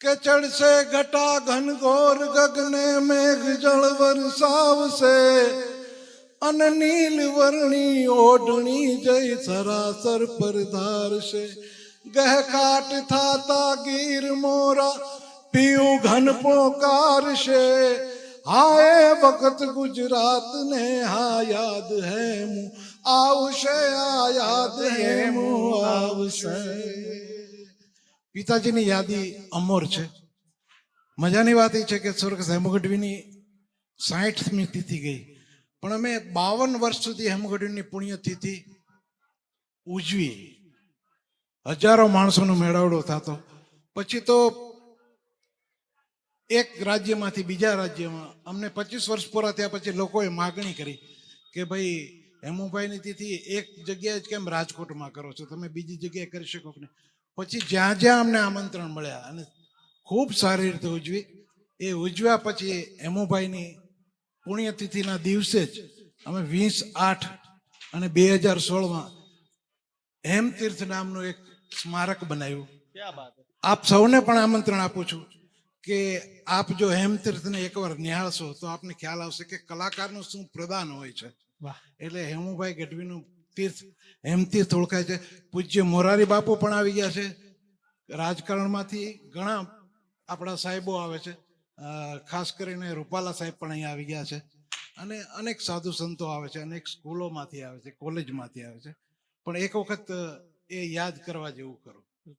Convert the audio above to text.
કે ચડશે ઘટા ઘનઘોર ગગને મેઘ જળ વરસાવશે અને નીલ વર્ણી ઓઢણી જઈ સરાસર પર ધારશે ગહકાટ થાતા ગીર મોરા પીયું ઘન પોકારશે હાય વખત ગુજરાત ને હા યાદ હે મું આવશે આ યાદ હે મું આવશે. પિતાજીની યાદી અમર છે. મજાની વાત એ છે કે સ્વર્ગસ્થ હેમુ ગઢવીની 60મી તિથિ ગઈ, પણ અમે 52 વર્ષ સુધી હેમુ ગઢવીની પુણ્યતિથિ ઉજવી. હજારો માણસોનો મેળાવડો થતો. પછી તો એક રાજ્યમાંથી બીજા રાજ્યમાં અમને 25 વર્ષ પૂરા થયા પછી લોકોએ માગણી કરી કે ભાઈ હેમુભાઈની તિથિ એક જગ્યાએ જ કેમ રાજકોટમાં કરો છો, તમે બીજી જગ્યાએ કરી શકો કે નહીં. પછી જ્યાં જ્યાં અમને આમંત્રણ મળ્યા અને ખૂબ સારી રીતે ઉજવી. એ ઉજવ્યા પછી હેમુભાઈની પુણ્યતિથિના દિવસે જ અમે 20/8 અને 2016માં હેમતીર્થ નામનું એક સ્મારક બનાવ્યું. આપ સૌને પણ આમંત્રણ આપું છું કે આપ જો હેમતીર્થને એકવાર નિહાળશો તો આપને ખ્યાલ આવશે કે કલાકારનું શું પ્રદાન હોય છે. એટલે હેમુભાઈ ગઢવીનું તીર્થ હેમતીર્થ ઓળખાય છે. પૂજ્ય મોરારી બાપુ પણ આવી ગયા છે. રાજકારણમાંથી ઘણા આપણા સાહેબો આવે છે, ખાસ કરીને રૂપાલા સાહેબ પણ અહીંયા આવી ગયા છે અને અનેક સાધુ સંતો આવે છે, અનેક સ્કૂલોમાંથી આવે છે, કોલેજમાંથી આવે છે. પણ એક વખત એ યાદ કરવા જેવું કરો.